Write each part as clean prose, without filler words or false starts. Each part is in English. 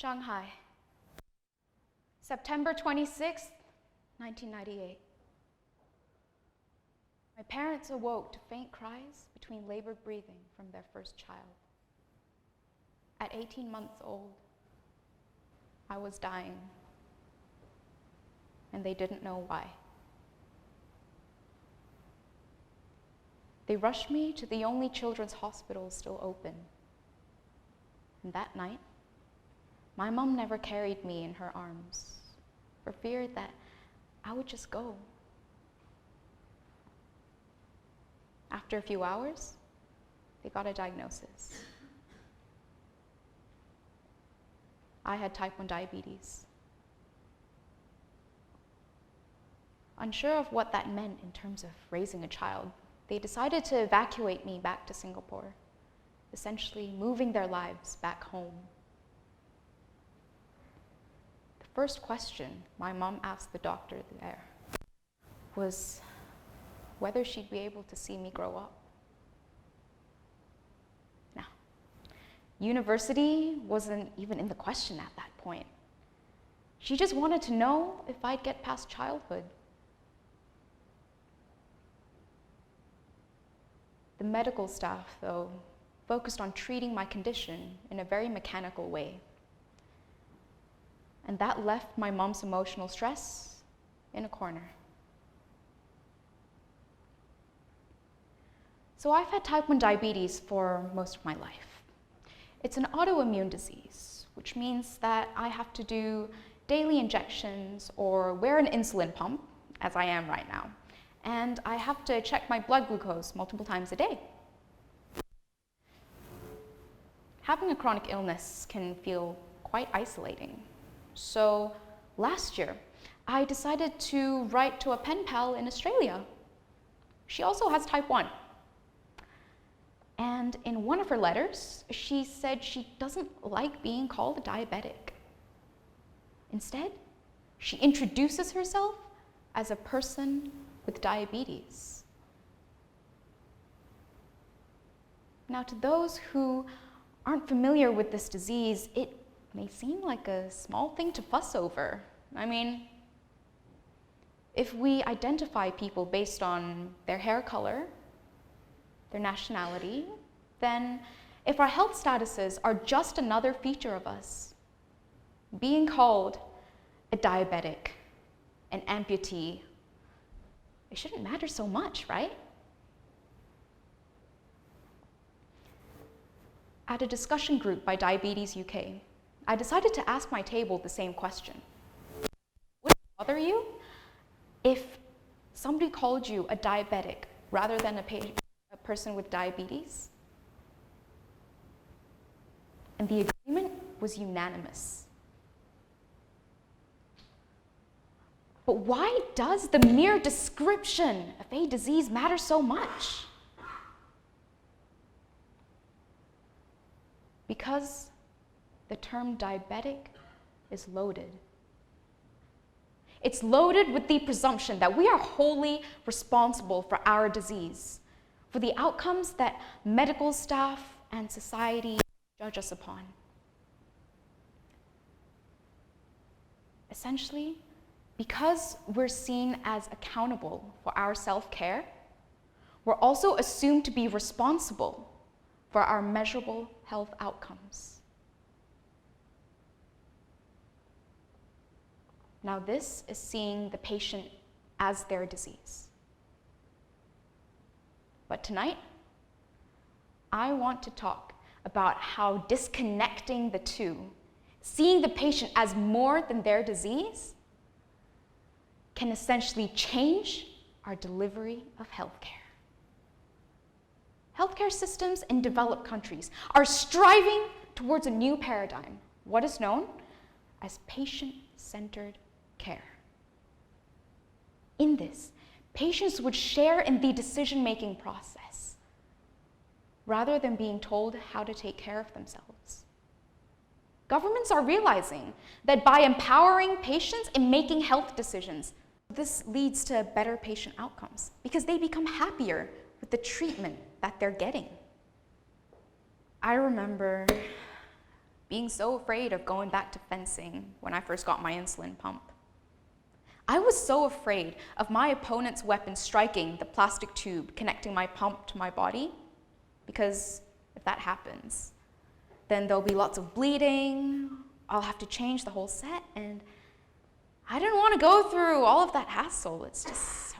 Shanghai, September 26th, 1998. My parents awoke to faint cries between labored breathing from their first child. At 18 months old, I was dying, and they didn't know why. They rushed me to the only children's hospital still open. And that night, my mom never carried me in her arms for fear that I would just go. After a few hours, they got a diagnosis. I had type 1 diabetes. Unsure of what that meant in terms of raising a child, they decided to evacuate me back to Singapore, essentially moving their lives back home. The first question my mom asked the doctor there was whether she'd be able to see me grow up. Now, university wasn't even in the question at that point. She just wanted to know if I'd get past childhood. The medical staff, though, focused on treating my condition in a very mechanical way. And that left my mom's emotional stress in a corner. So I've had type 1 diabetes for most of my life. It's an autoimmune disease, which means that I have to do daily injections or wear an insulin pump, as I am right now. And I have to check my blood glucose multiple times a day. Having a chronic illness can feel quite isolating. So last year, I decided to write to a pen pal in Australia. She also has type 1. And in one of her letters, she said she doesn't like being called a diabetic. Instead, she introduces herself as a person with diabetes. Now, to those who aren't familiar with this disease, it may seem like a small thing to fuss over. I mean, if we identify people based on their hair color, their nationality, then if our health statuses are just another feature of us, being called a diabetic, an amputee, it shouldn't matter so much, right? At a discussion group by Diabetes UK, I decided to ask my table the same question. Would it bother you if somebody called you a diabetic rather than a person with diabetes? And the agreement was unanimous. But why does the mere description of a disease matter so much? Because the term diabetic is loaded. It's loaded with the presumption that we are wholly responsible for our disease, for the outcomes that medical staff and society judge us upon. Essentially, because we're seen as accountable for our self-care, we're also assumed to be responsible for our measurable health outcomes. Now, this is seeing the patient as their disease. But tonight, I want to talk about how disconnecting the two, seeing the patient as more than their disease, can essentially change our delivery of healthcare. Healthcare systems in developed countries are striving towards a new paradigm, what is known as patient-centered care. In this, patients would share in the decision-making process rather than being told how to take care of themselves. Governments are realizing that by empowering patients in making health decisions, this leads to better patient outcomes because they become happier with the treatment that they're getting. I remember being so afraid of going back to fencing when I first got my insulin pump. I was so afraid of my opponent's weapon striking the plastic tube connecting my pump to my body, because if that happens, then there'll be lots of bleeding, I'll have to change the whole set, and I didn't want to go through all of that hassle. It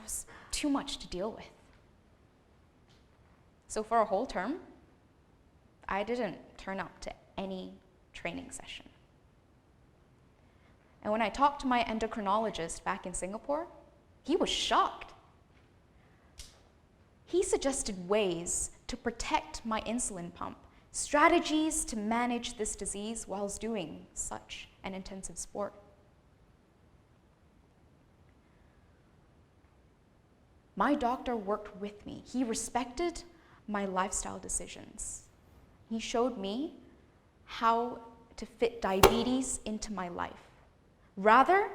was too much to deal with. So for a whole term, I didn't turn up to any training session. And when I talked to my endocrinologist back in Singapore, he was shocked. He suggested ways to protect my insulin pump, strategies to manage this disease whilst doing such an intensive sport. My doctor worked with me. He respected my lifestyle decisions. He showed me how to fit diabetes into my life, rather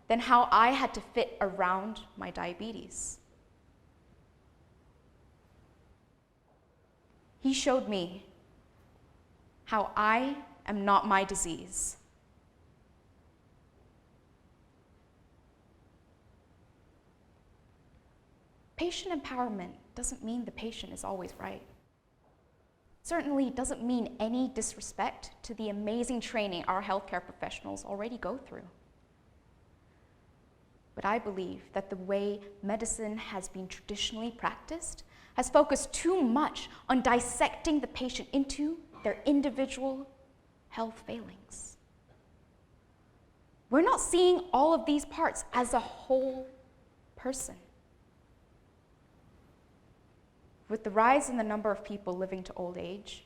than how I had to fit around my diabetes. He showed me how I am not my disease. Patient empowerment doesn't mean the patient is always right. Certainly doesn't mean any disrespect to the amazing training our healthcare professionals already go through. But I believe that the way medicine has been traditionally practiced has focused too much on dissecting the patient into their individual health failings. We're not seeing all of these parts as a whole person. With the rise in the number of people living to old age,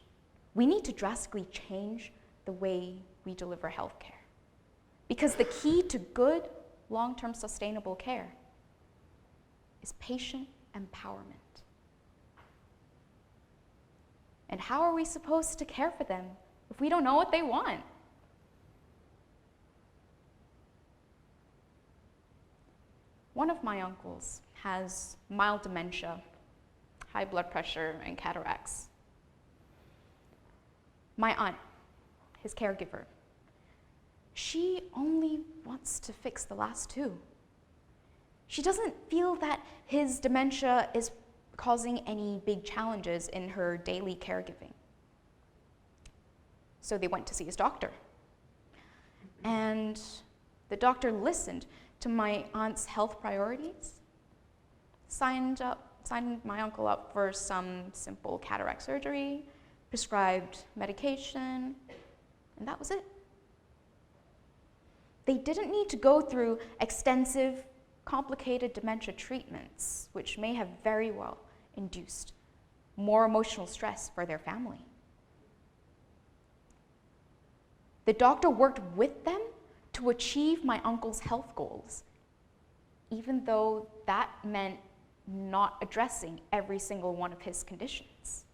we need to drastically change the way we deliver healthcare. Because the key to good, long-term sustainable care is patient empowerment. And how are we supposed to care for them if we don't know what they want? One of my uncles has mild dementia, high blood pressure, and cataracts. My aunt, his caregiver, she only wants to fix the last two. She doesn't feel that his dementia is causing any big challenges in her daily caregiving. So they went to see his doctor. And the doctor listened to my aunt's health priorities, signed my uncle up for some simple cataract surgery, prescribed medication, and that was it. They didn't need to go through extensive, complicated dementia treatments, which may have very well induced more emotional stress for their family. The doctor worked with them to achieve my uncle's health goals, even though that meant not addressing every single one of his conditions.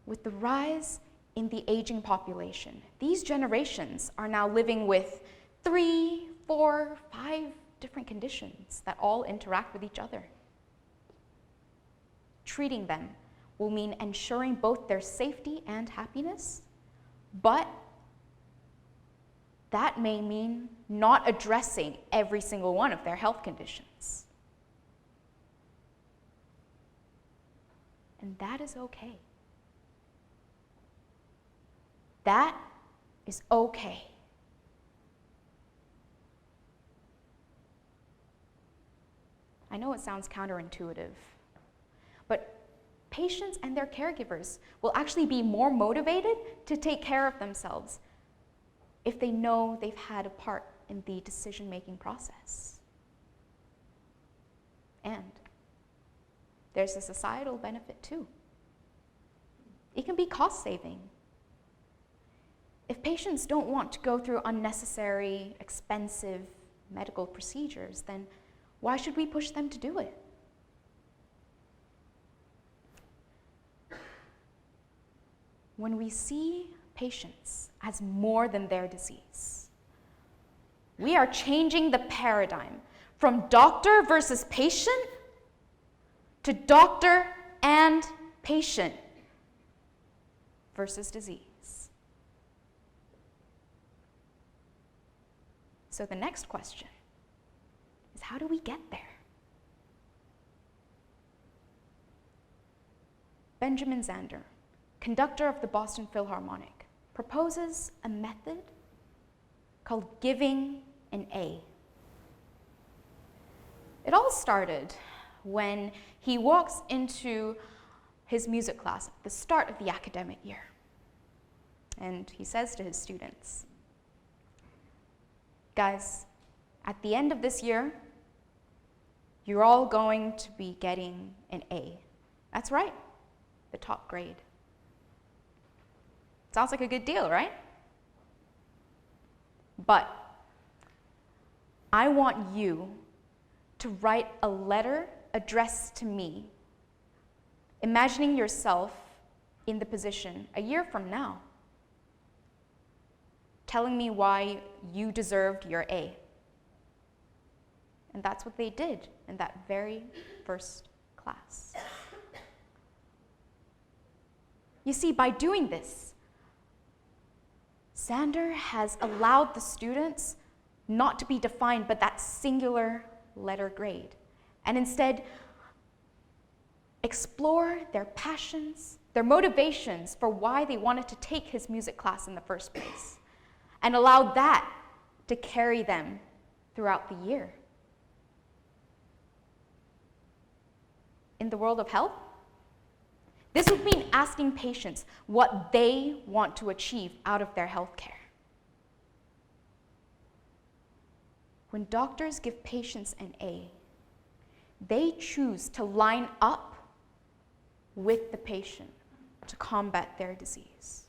With the rise in the aging population, these generations are now living with 3, 4, 5 different conditions that all interact with each other. Treating them will mean ensuring both their safety and happiness, but that may mean not addressing every single one of their health conditions. And that is okay. That is okay. I know it sounds counterintuitive, but patients and their caregivers will actually be more motivated to take care of themselves if they know they've had a part in the decision-making process. And there's a societal benefit too. It can be cost-saving. If patients don't want to go through unnecessary, expensive medical procedures, then why should we push them to do it? When we see patients as more than their disease, we are changing the paradigm from doctor versus patient to doctor and patient. versus disease. So the next question is, how do we get there? Benjamin Zander, conductor of the Boston Philharmonic, proposes a method called giving an A. It all started when he walks into his music class at the start of the academic year. And he says to his students, guys, at the end of this year, you're all going to be getting an A. That's right, the top grade. Sounds like a good deal, right? But I want you to write a letter addressed to me, imagining yourself in the position a year from now, telling me why you deserved your A. And that's what they did in that very first class. You see, by doing this, Zander has allowed the students not to be defined by that singular letter grade, and instead explore their passions, their motivations for why they wanted to take his music class in the first place, and allow that to carry them throughout the year. In the world of health, this would mean asking patients what they want to achieve out of their health care. When doctors give patients an A, they choose to line up with the patient to combat their disease,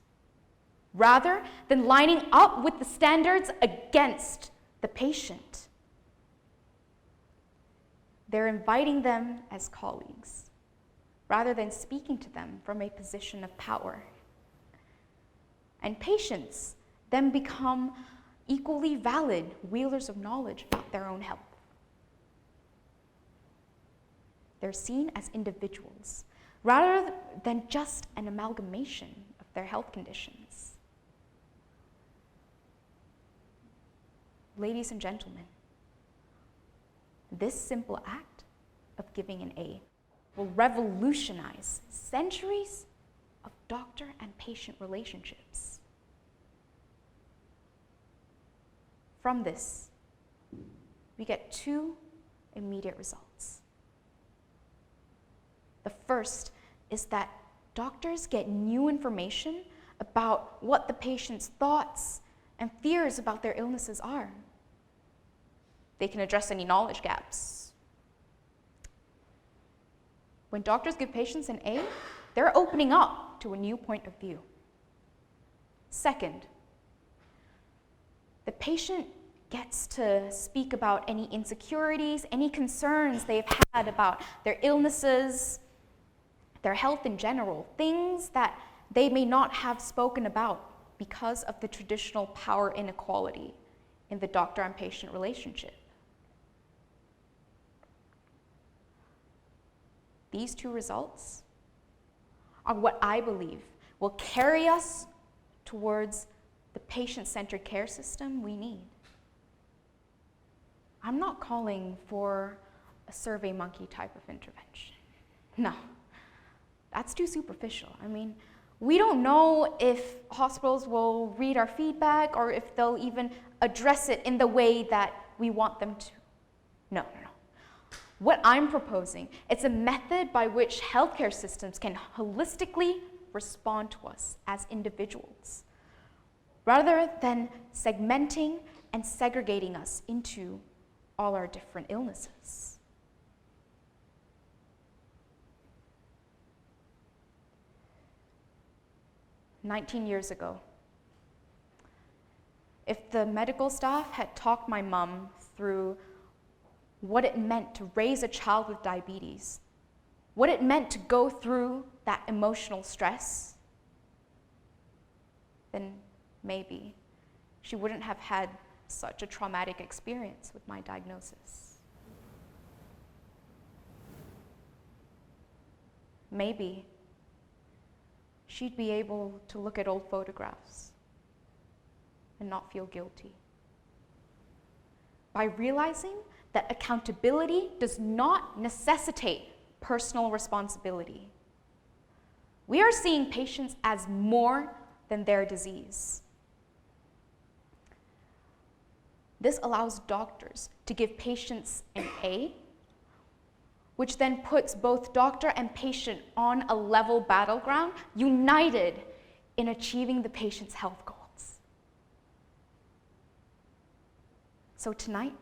rather than lining up with the standards against the patient. They're inviting them as colleagues, rather than speaking to them from a position of power. And patients then become equally valid wielders of knowledge about their own health. They're seen as individuals, rather than just an amalgamation of their health conditions. Ladies and gentlemen, this simple act of giving an A will revolutionize centuries of doctor and patient relationships. From this, we get two immediate results. The first is that doctors get new information about what the patient's thoughts and fears about their illnesses are. They can address any knowledge gaps. When doctors give patients an A, they're opening up to a new point of view. Second, the patient gets to speak about any insecurities, any concerns they've had about their illnesses, their health in general, things that they may not have spoken about because of the traditional power inequality in the doctor and patient relationship. These two results are what I believe will carry us towards the patient-centered care system we need. I'm not calling for a SurveyMonkey type of intervention. No, that's too superficial. I mean, we don't know if hospitals will read our feedback or if they'll even address it in the way that we want them to. No. What I'm proposing is a method by which healthcare systems can holistically respond to us as individuals, rather than segmenting and segregating us into all our different illnesses. "19 years ago, if the medical staff had talked my mom through what it meant to raise a child with diabetes, what it meant to go through that emotional stress, then maybe she wouldn't have had such a traumatic experience with my diagnosis. Maybe she'd be able to look at old photographs and not feel guilty. By realizing that accountability does not necessitate personal responsibility, we are seeing patients as more than their disease. This allows doctors to give patients an A, which then puts both doctor and patient on a level battleground, united in achieving the patient's health goals. So tonight,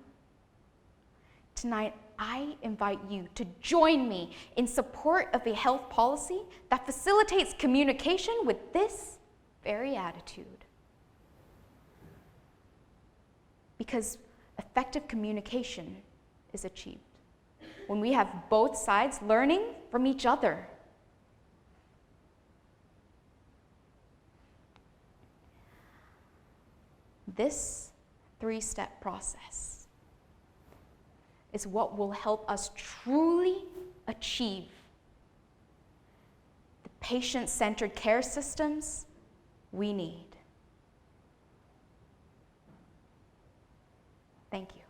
I invite you to join me in support of a health policy that facilitates communication with this very attitude. Because effective communication is achieved when we have both sides learning from each other. This 3-step process is what will help us truly achieve the patient-centered care systems we need. Thank you.